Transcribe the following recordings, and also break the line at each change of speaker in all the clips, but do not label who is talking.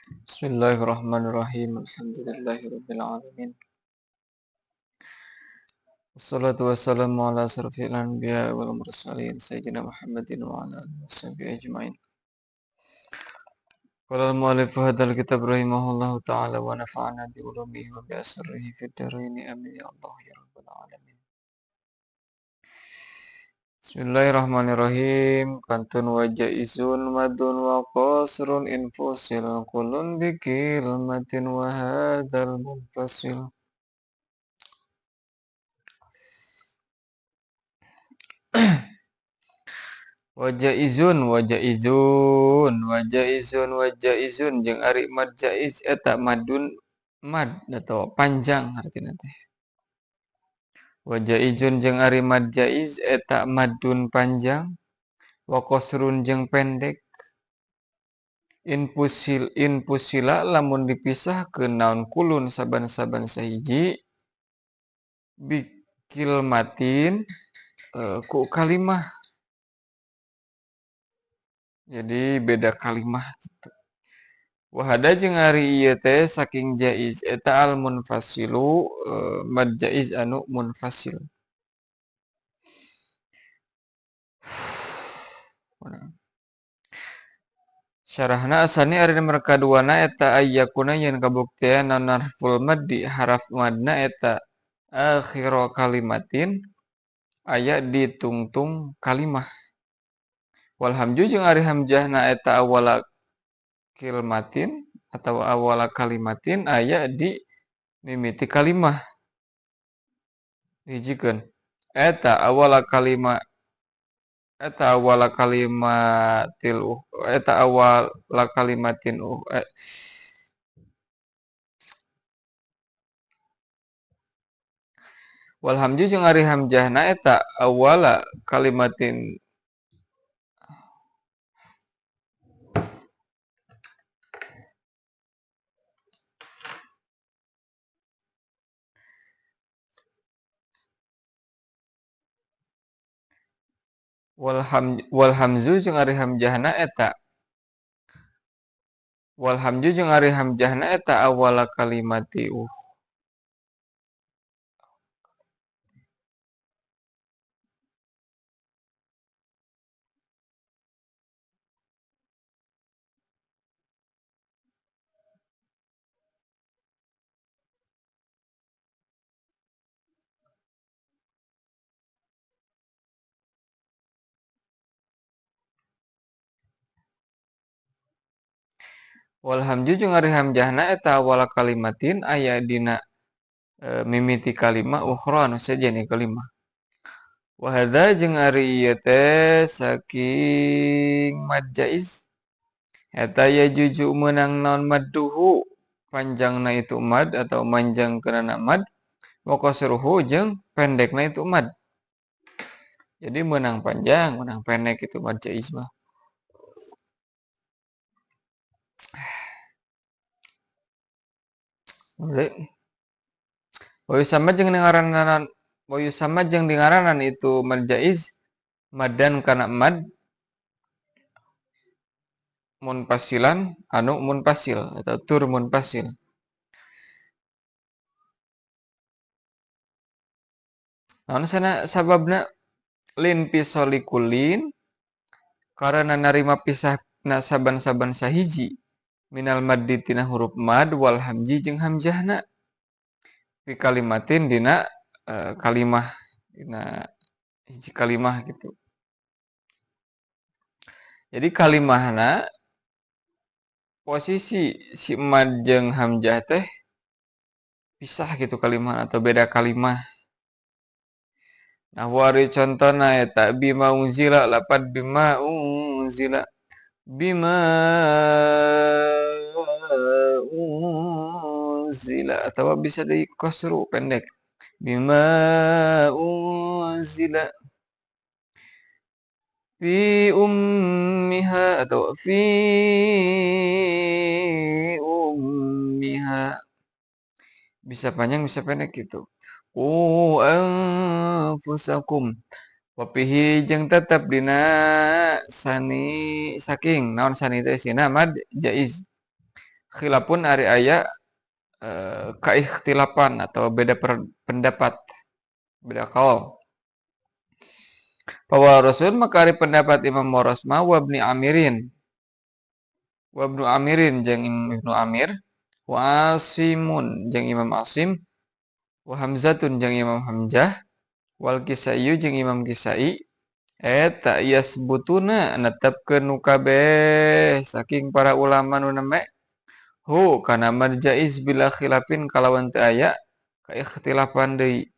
Bismillahirrahmanirrahim. Alhamdulillahirabbil alamin. Wassalatu wassalamu ala asrofil anbiya'i wal mursalin sayyidina Muhammadin wa ala alihi washabihi ajmain. Qala al-mu'allif hadzal kitab rahimahullahu ta'ala wa nafa'ana bi ulumihi wa bi asrihi fid dharain amin ya Allah ya rabbal alamin. Bismillahirrahmanirrahim. Kantun wa jaizun madun wa qasrun infusil qulun bi kilmatin wa hadzal munfasil. Wajaizun jeung ari mad jaiz eta madun mad atau panjang artina teh. Wajaizun jeung ari mad jaiz eta madun panjang wa qasrun jeung pendek. Infusila lamun dipisahkeun naon kulun saban-saban sahiji bikilmatin ku kalimah. Jadi beda kalimah gitu. Wahada jeung ari ieu teh saking jaiz eta al munfasilu mad jaiz anu munfasil. Syarahna asani ari nomor kaduana eta ayyakuna yen kabuktian naon harful maddi haraf madna eta akhira kalimatin aya di tungtung kalimah. Wal hamju jeung ari hamjahna eta awala kilmatin atau awala kalimatin aya di mimiti kalimah. Hijikeun eta awala kalimatil eta awala kalimatin wal hamju jeung ari hamjahna eta awala kalimatin wal hamzu jeung ari hamjahna eta awala kalimati wal hamju jeung ari hamjahna eta awala kalimatin aya dina mimiti kalimah ukhra anu sajana kalimah. Wa hadza jeung ari ieu teh saking mad jaiz eta ya juju meunang naon madduhu panjangna itu mad atau manjangkeunana mad wa qasruhu jeung pendekna itu mad. Jadi meunang panjang, meunang pendek itu mad jaiz mah. Wa sama jeung ngaranan itu mad jaiz madan kana mad munfasilan anu munfasil atau tur munfasil. Naon sababna lin pisoli kulin karena narima pisahna saban-saban sahiji minal maddi tina huruf mad wal hamji jeung hamjahna fi kalimatin dina kalimah dina hiji kalimah gitu. Jadi kalimahna posisi si mad jeung hamjah teh pisah gitu kalimah atau beda kalimah. Nah, wari contohna eta bima unzila lapad bima unzila atau bisa di qasru pendek bima unzila fi ummiha atau fi ummiha bisa panjang bisa pendek gitu. Anfusakum wapihi jeung tetep dina sani saking naon sani teh sina mad jaiz khilafun ari aya kaikhtilapan atau beda pendapat, beda kaul. Bahwa Rasul makari pendapat Imam Morosma wabni Amirin. Wabnu Amirin jeung Ibnu Amir, wa Asimun jeung Imam Asim, wa Hamzatun jeung Imam Hamzah, wal Kisai jeung Imam Kisai, eta yasbutuna netepkeun nu kabeh saking para ulama nu neme hu kana marjaiz bila khilafin kalawan teu aya kaikhtilafan deui.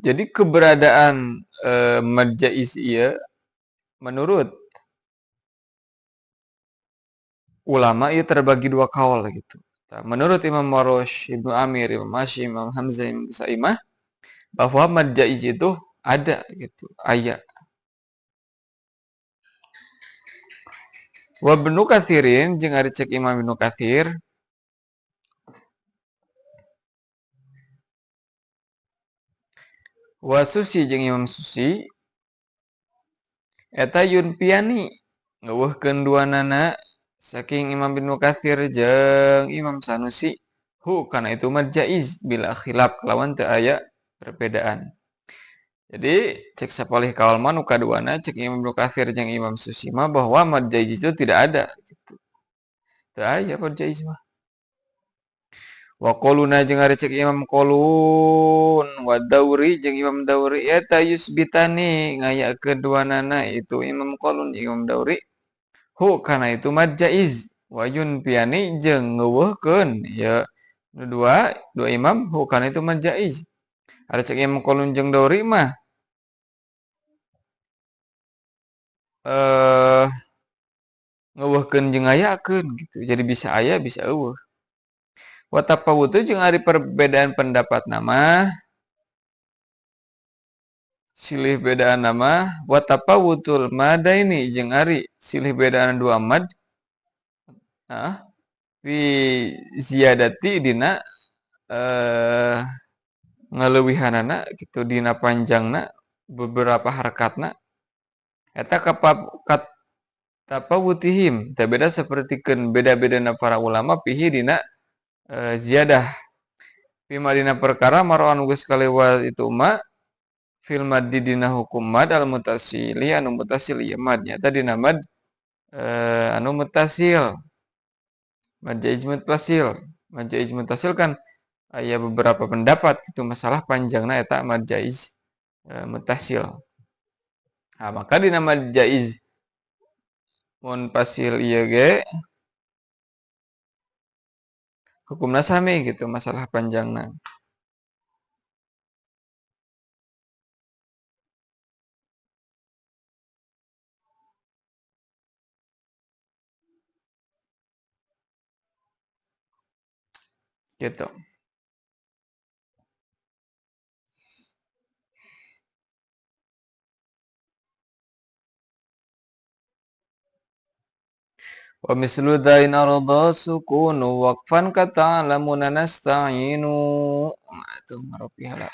Jadi keberadaan marjaiz ieu menurut ulama ieu terbagi dua kaul gitu. Menurut Imam Marosh, Ibnu Amir, Imam Hashim, Imam Hamzah, Imam Sa'imah bahwa marjaiz itu ada gitu, aya. Wa Ibnu Katsirin jeung ari cek Imam Ibnu Katsir wa Susi jeung Imam Susi eta yunpiani ngeuweuhkeun duanana saking Imam Ibnu Katsir jeung Imam Sanusi hu kana itu marjaiz bila khilaf lawan teu aya perbedaan. Jadi cek sapalih kaul mah nu kaduana cek Imam Ibnu Katsir jeung Imam Susi mah bahwa marjaiz itu tidak ada gitu. Teu aya marjaiz mah. Wa qauluna jeung ari cek Imam Qaulun wa Dauri jeung Imam Dauri eta yusbitani ngayakeun duanana itu Imam Qaulun jeung Imam Dauri hu kana itu marjaiz wa yunpiani jeung ngeuweuhkeun ya dua imam hu kana itu marjaiz. Ari cek Imam Qaulun jeung Dauri mah ngeuweuhkeun jeung ngayakeun gitu. Jadi bisa aya bisa eueuh. Wa tafawutu jeung ari perbedaan pendapat nama silih bedaan nama wa tafawutul madaini jeung ari silih bedaan dua mad fi ziyadati dina ngaleuwihanana gitu dina panjangna beberapa harakatna eta kat tafawutihim teh beda sapertikeun beda-bedana para ulama pihi dina ziyadah Pima dina perkara marwan geus kalewat itu mah fil maddi dina hukum mad al mutasili anu mutasil ieu mad nya tadi dina mad anu mutasil mad jaiz mutasil kan aya beberapa pendapat gitu masalah panjangna eta mad jaiz mutasil. Nah, maka dina mad jaiz munfasil ieu ge hukumna sami gitu masalah panjangna. Gitu. Wa mislu dain arada sukunu waqfan kata'lamuna nasta'inu. Nah, itu ngaropiah lah.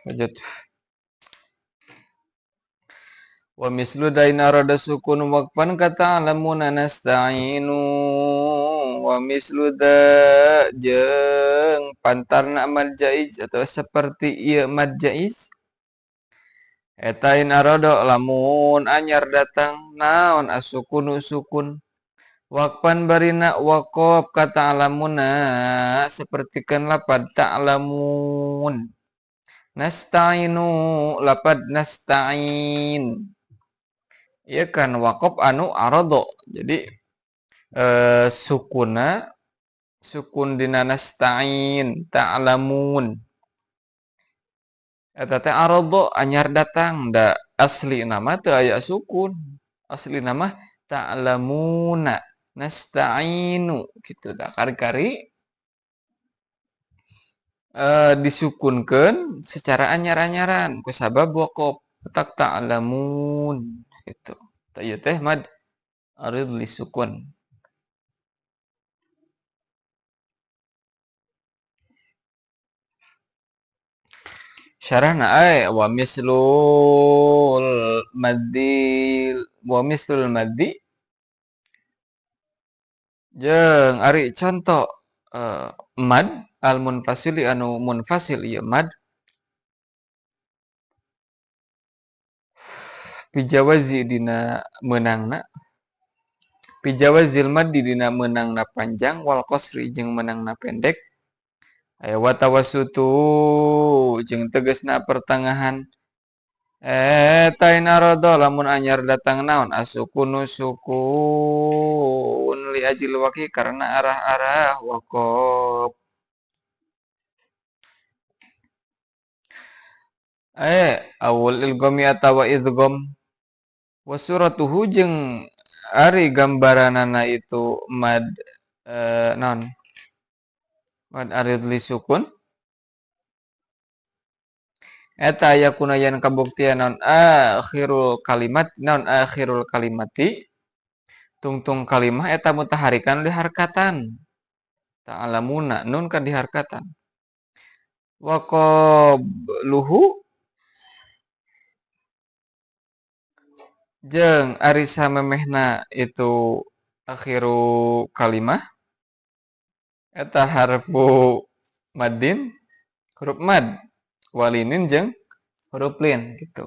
Lanjut. Wa mislu dain arada sukun waqfan kata'lamuna nasta'inu. Wa mislu da jeung pantarna mad jaiz atau seperti ieu mad jaiz eta in arada lamun anyar datang naon asukunu sukun waqfan barina waqaf kata'lamuna sapertikeun lapad ta'lamun nasta'inu lapad nasta'in ieu kan waqaf anu arada jadi sukun dina nasta'in ta'lamun eta teh arada anyar datang da asli nama teu aya sukun asli nama ta'lamuna nasta'inu gitu da kari-kari disukunkeun secara anyar-anyaran ku sabab waqaf tak ta'lamun itu. Tak ieu teh mad arid li sukun. Syarahna wa mislul maddi jeung ari contoh mad al munfasili anu munfasil ieu mad pijawazi dina meunangna pijawazil mad dina meunangna panjang wal qasri jeung meunangna pendek aya wa tawassutu jeung tegasna pertengahan eta inarada lamun anyar datang naon asukunu sukun li ajil waqi karena arah-arah waqaf awal ilgami atawa idgham wa suratuhu jeung ari gambaranana itu mad naon mad arid li sukun eta yakuna yan kabuktian naon akhirul kalimati tungtung kalimah eta mutaharikan diharkatan ta'lamuna nun kan diharkatan wa qabluhu jeung ari samemehna itu akhiru kalimah eta harfu maddin huruf mad walinin jeung huruf lin gitu.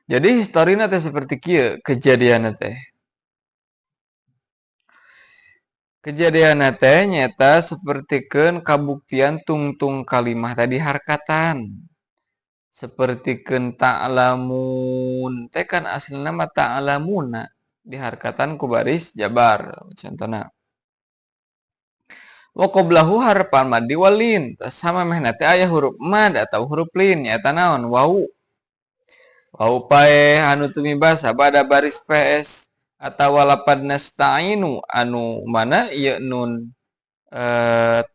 Jadi historina teh seperti kieu kejadianna teh. Kejadianna teh nyata sapertikeun kabuktian tungtung kalimah tadi harkatan. Sapertikeun ta'lamun teh kan aslna mah ta'lamuna diharkatan ku baris jabar contohna. Wa qablahu harfan mad walin sama mehna teh aya huruf mad atau huruf lin nyaeta naon wau. Wau pae anu tumiba sabada baris PS atawa lapad nasta'inu anu mana ieu nun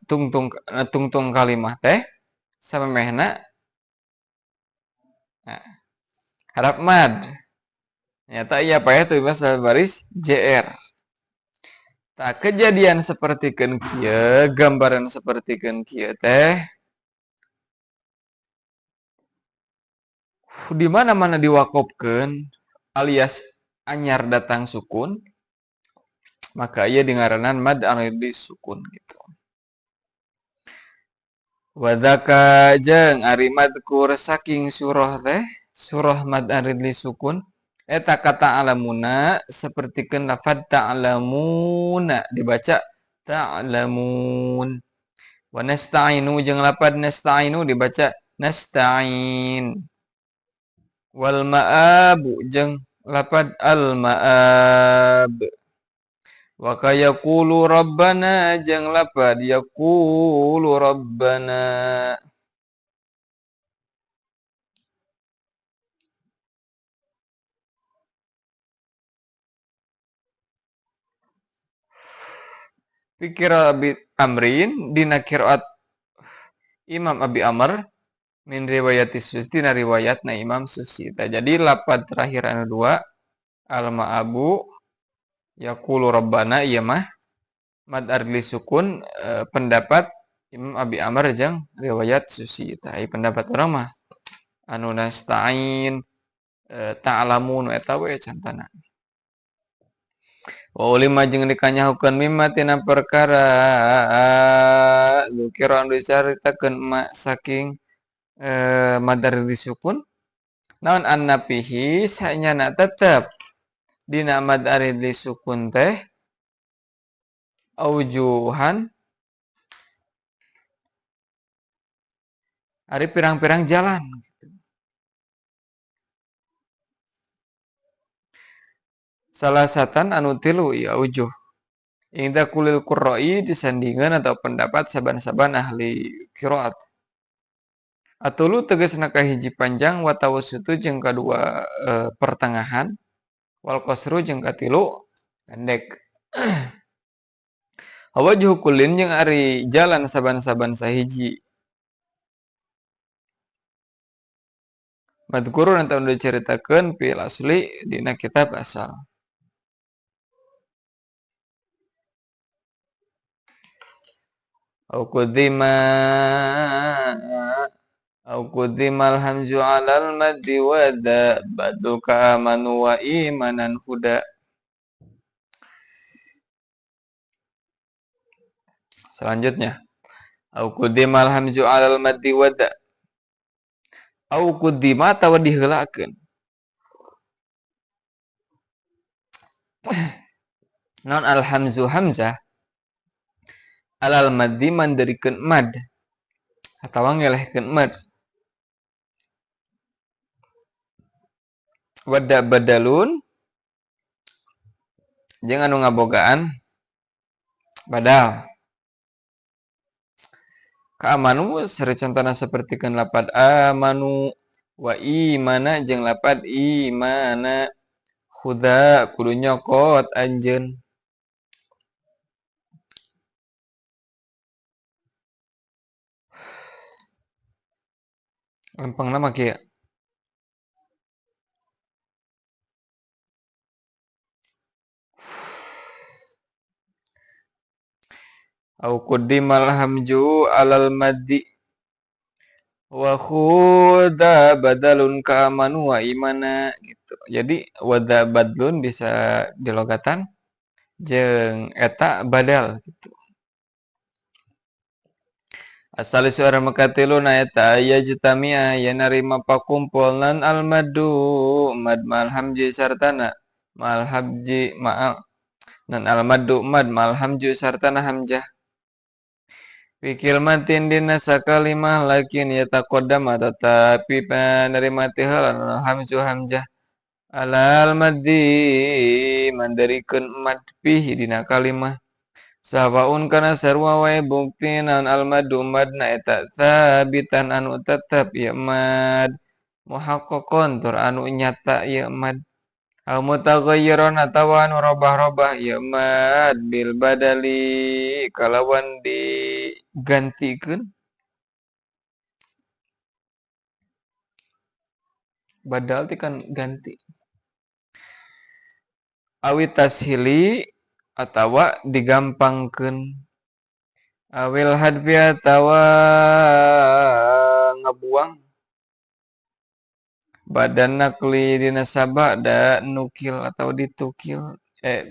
tungtung kalimah teh samemehna harap mad nyata iya pae tumiba baris JR. Tak kejadian sapertikeun kieu gambaran sapertikeun kieu teh di mana-mana diwakofkeun alias anyar datang sukun maka ieu dingaranan mad arid li sukun gitu. Wadaka jeung ari madkur saking surah teh surah mad arid li sukun eta kata alamuna sapertikeun lafaz ta'lamuna dibaca ta'lamun wa nasta'inu jeung lafaz nasta'inu dibaca nasta'in wal ma'ab jeung lafaz al ma'ab wa kayaqulu rabbana jeung lafaz yaqulu rabbana pikir Abi Amrin dina qiraat Imam Abi Amr min riwayat Susi na riwayatna Imam Susi. Jadi lapad terakhir anu dua al ma'abu yaqulu rabbana ieu mah mad arli sukun pendapat Imam Abi Amr jeung riwayat Susi. Tah pendapat urang mah anu nasta'in ta'lamun eta we cantana. Wa ulima jeung dikanyahukeun mimma tina perkara dzikira anu dicaritakeun ma saking madar disukun naon annapihi sanyana tetep dina mad arid disukun teh aujuhan ari pirang-pirang jalan salasatan anu tilu ya aujuh inda kulil qurra'i disandingan atau pendapat saban-saban ahli qiraat atulu tegasna kahiji panjang wa tawassutu jeung kadua pertengahan wal qasru jeung katilu pendek. Wajhu kullin jeung ari jalan saban-saban sahiji madkurun anta anu diceritakeun fil asli dina kitab asal. Au qudima au qudimal hamzu 'alal maddi wa da badul ka amanu wa imanan huda. Selanjutnya, au qudimal hamzu 'alal maddi wa da. Au qudima atawa diheulakeun. Non al hamzu hamzah alal maddi mandarikeun mad atawa ngelehkeun mad. Wada badalun jeung anu ngabogaan badal. Ka amanu seri contona sapertikeun lapad amanu wa imana jeung lapad imana. Huda kudu nyokot anjeun. Lempengna mah kieu. Au quddimal hamju 'alal maddi wa khuda badalun ka amanu wa imana gitu. Jadi wada badlun bisa dilogatan jeung eta badal gitu. Asal suara makatiluna eta yajtami'a ya narima pakumpulnan al maddu mad mal hamji sartana mal habji ma'al nan al maddu mad mal hamju sartana hamjah. Fikil matin dina sakalimah lakin ya taqaddama tetapi penerima tihalan hamzu hamzah alal maddi mandarikeun mad fihi dina kalimah sawaun kana sarua wae bukti naon al maddu madna eta sabitan anu tetep ya mad muhaqqaqon tur anu nyata ya mad au mutaghayyiran atawa anu robah-robah ya mad bil badali kalawan digantikeun badal teh kan ganti awit tashili atawa digampangkeun awil hadfi atawa ngabuang badan nakli dina sabada nukil atau ditukil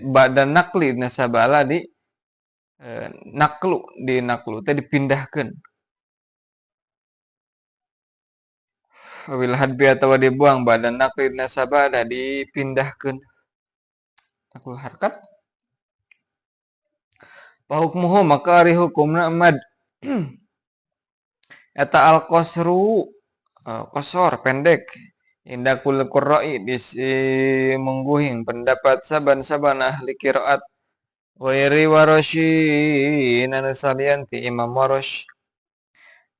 badan nakli dina sabala di naklu di naklu teh dipindahkeun awil hadfi atawa dibuang badan nakli dina sabada dipindahkeun nakul harkat hukmuhu maka ari hukumna mad eta al qasru qasor pendek indakul qurra'i mungguhing pendapat saban-saban ahli qiraat wairi warasyin anu salianti Imam Warash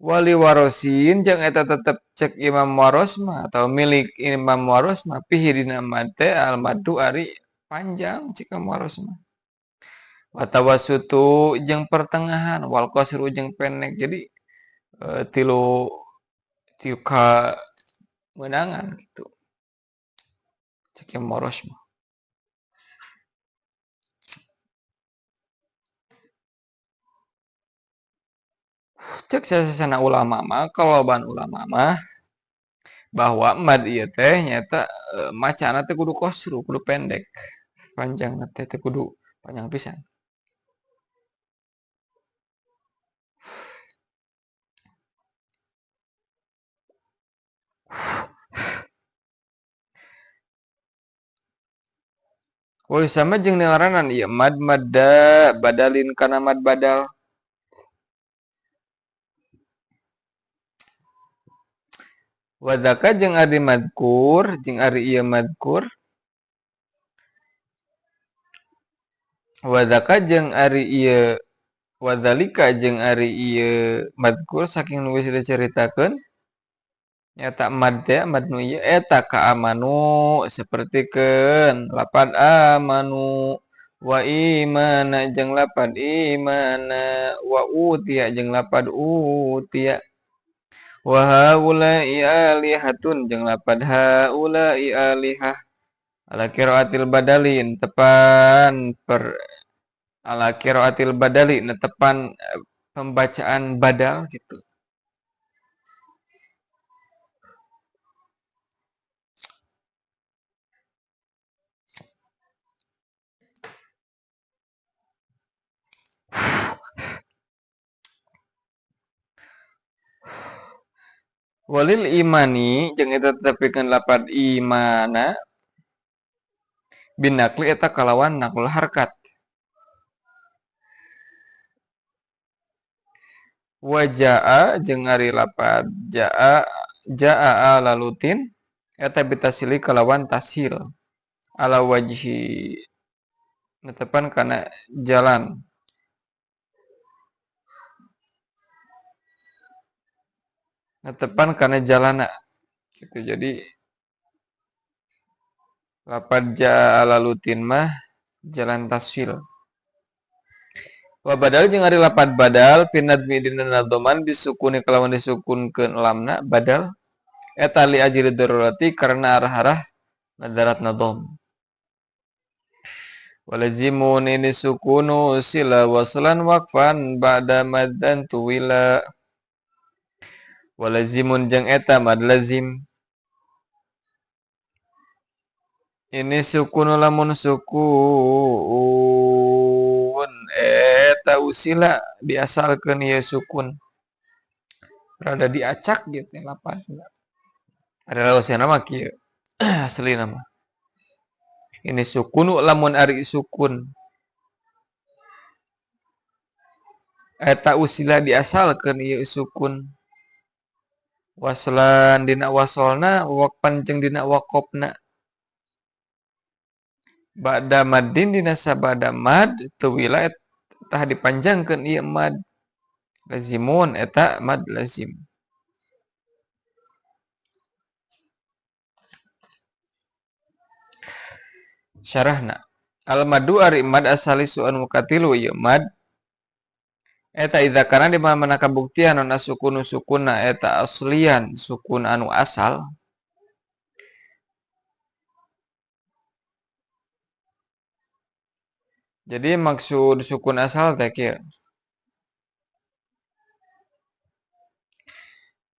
wali warasin jeung eta tetep cek Imam Warash mah atau milik Imam Warash mah pihi dina mad teh al madu ari panjang cek Imam Warash mah watawasutu jeung pertengahan wal qasru jeung pendek jadi tilu ka menangan gitu cek Imam Warash mah cek sasana ulama mah kalauban ulama mah bahwa mad ieu teh nyata macana teh kudu qasru kudu pendek panjangna teh kudu panjang pisan. Woi sama jeung ngaranna ieu mad madda badalin kana mad badal. Wadaka jeung ari madkur jeung ari ieu madkur. Wadaka jeung ari ieu wadalika jeung ari ieu madkur saking nu geus diceritakeun nyata mad teh mad nu ieu eta ka amanu sapertikeun lapad amanu wa imana jeung lapad imana wa utiya jeung lapad utiya Wa haula'i alihatun jeung lapad haula'i alihah ala qiraatil badali tepan per ala qiraatil badali netepan pembacaan badal gitu. Walil imani jeung eta tetepikeun lapad imana binakli eta kalawan nakul harkat. Wajaa jeung ari lapad jaa lalutin eta bitasili kalawan tashil ala wajhi netepan kana jalan. Netepan kana jalana gitu. Jadi lapad jaa lalutin mah jalan tashil. Wa badal jeung ari lapad badal pinadmi dina nadoman bisukuni kalawan disukunkeun lamna badal eta li ajri darurati karena arah-arah nadarat nadom. Walazimun ini sukunu sila waslan waqfan ba'da maddan tuwila. Walazimun jeung eta mad lazim. Ini sukunu lamun sukun eta usila diasalkeun ieu sukun. Rada diacak gitu lapasna. Ada lawasana mah kieu. Asli nama. Ini sukunu lamun ari sukun. Eta usila diasalkeun ieu sukun. Waslan dina wasolna waqpan jeung dina waqofna. Ba'da maddin dina sabada mad tuwila tah dipanjangkeun ieu mad. Lazimun eta mad lazim. Syarahna al-madu ari mad asali su'an mukatilu ieu mad eta idza kana di mana kabuktian na sukunu sukunna eta aslian sukun anu asal. Jadi maksud sukun asal teh kieu.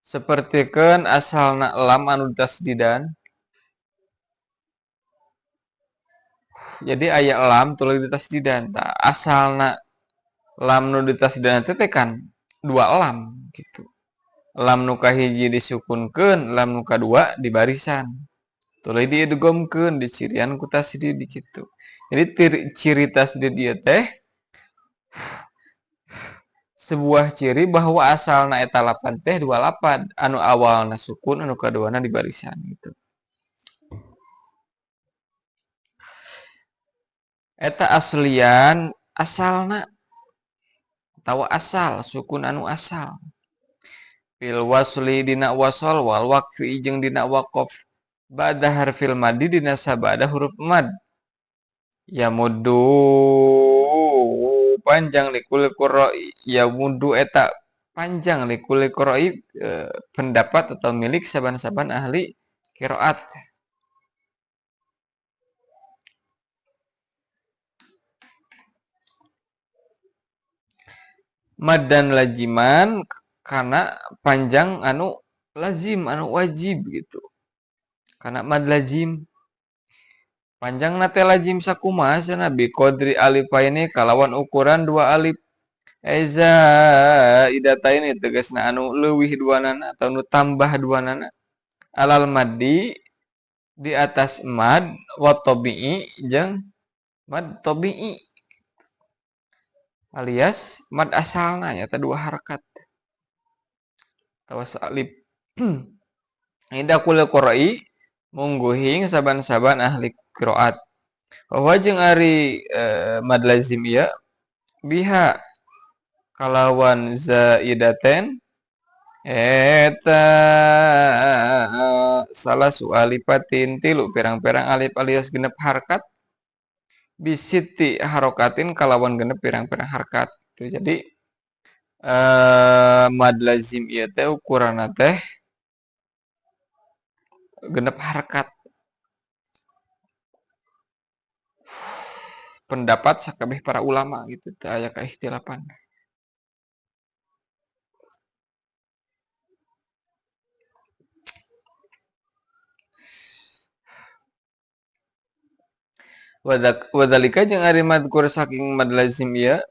Sapertikeun asalna lam anu tasdidan. Jadi aya lam tuluy ditasdidan. Tah asalna lam nu ditasdidan teh kan dua lam gitu. Lam nu kahiji disukunkeun, lam nu kadua di barisan. Tuluy diidghamkeun, dicirian ku tasdid kitu. Jadi ciri tasdid ieu teh sebuah ciri bahwa asalna eta lapan teh dua lapan, anu awalna sukun, anu kaduana di barisan gitu. Eta aslian asalna tawa asal sukun anu asal. Fil wasli dina wasol wal waqfi jeung dina waqaf ba'da harfil maddi dina sabada huruf mad. Ya muddu panjang likul qura'i ya muddu eta panjang likul qura'i pendapat atau milik saban-saban ahli qiraat. Mad dan lajiman karena panjang anu lazim anu wajib gitu. Karena mad lazim panjang nate lazim sakumaha cenah bi qadri alifaini kalawan ukuran dua alif. Eza idataini tegasna anu leuwih duanana atau nu tambah duanana. Alal maddi di atas mad wa tabi'i jeung mad tabi'i. Alias mad asalna nya teh dua harakat. Tawas alif. Inda kul qira'i mungguhing saban-saban ahli qiraat. Wa jeung ari mad lazim ieu biha kalawan zaidaten eta salasu alifatin tilu pirang-pirang alif alias genep harakat bisiti harokatin kalawan genep pirang-pirang harakat. Itu jadi mad lazim ieu teh ukuranna teh genep harkat. Pendapat sakabeh para ulama gitu teu aya kaihtilafan. Wadalika jeung ari madkur saking mad lazim ieu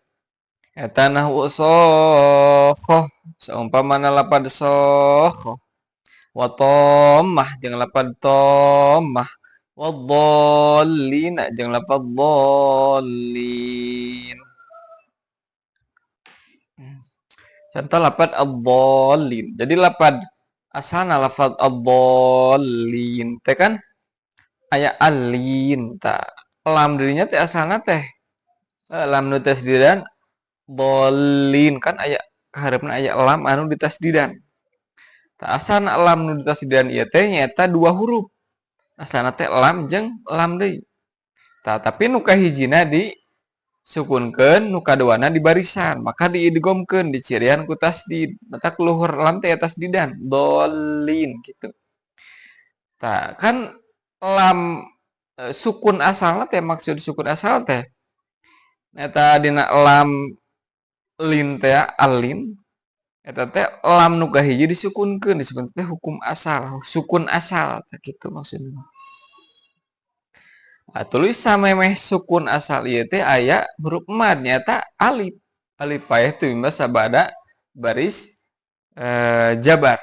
eta nahwu sokhoh saumpamana lapad sokhoh wa dhammah jeung lapad dhammah wa dhallin jeung lapad dhallin. Contoh lapad ad-dhallin. Jadi lapad asalna lafaz ad-dhallin teh kan aya alin ta. Lam dirinya teh asalna teh lam nu tasdidan dhallin kan aya kaharepna aya lam anu ditasdidan. Ta asalna lam nu ditasdidan ieu teh nyaeta dua huruf. Asalna teh lam jeung lam deui. Ta tapi nu kahijina disukunkeun, nu kaduana di barisan, maka diidghamkeun, dicirian ku tasdid. Mata luhur lam teh tasdidan, dhallin gitu. Ta kan lam sukun asalna teh maksud sukun asal teh eta dina lam lin teh alin eta teh lam nu kahiji disukunkeun disebut teh hukum asal, sukun asal kitu maksudna. Tuluy samemeh sukun asal ieu teh aya huruf mad nyata alif. Alif paeh teu mimba sabada baris jabar.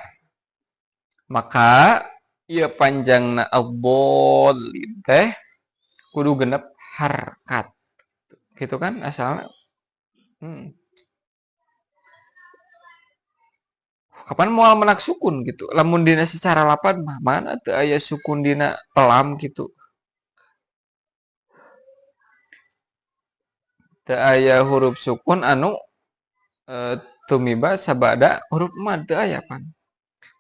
Maka ieu panjangna ad-dhallin teh kudu genep harkat. Gitu kan asalna. Kapan moal menak sukun gitu. Lamun dina secara lapad mah mana teu aya sukun dina lam gitu. Teu aya huruf sukun anu tumiba sabada huruf mad teu aya pan.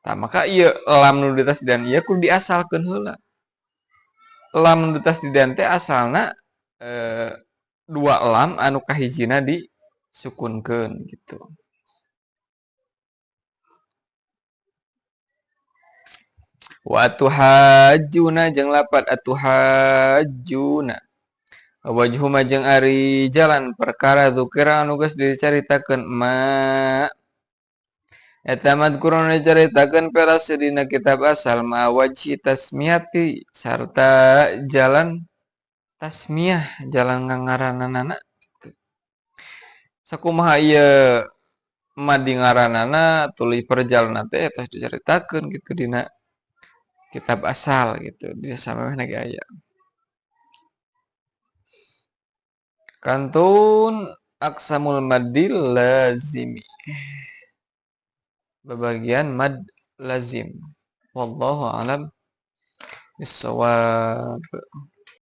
Tah maka ieu lam nu ditasdidan ieu kudu diasalkeun heula. Lam nu ditasdidan teh asalna dua lam anu kahijina disukunkeun gitu. Wa atuhajjuna jeung lapad atuhajjuna. Wajhuma jeung ari jalan perkara dzukira anu geus dicaritakeun ma eta madkurun dicaritakeun peras dina kitab asal ma wajhi tasmiyati sarta jalan tasmiyah jalan ngangaranan gitu. Sakumaha ieu mad ngaranana tuluy perjalanan teh eta dicaritakeun gitu dina kitab asal gitu di samemehna ge aya. Kantun aqsamul maddil lazimi. Babagian mad lazim. Wallahu a'lam bissawab.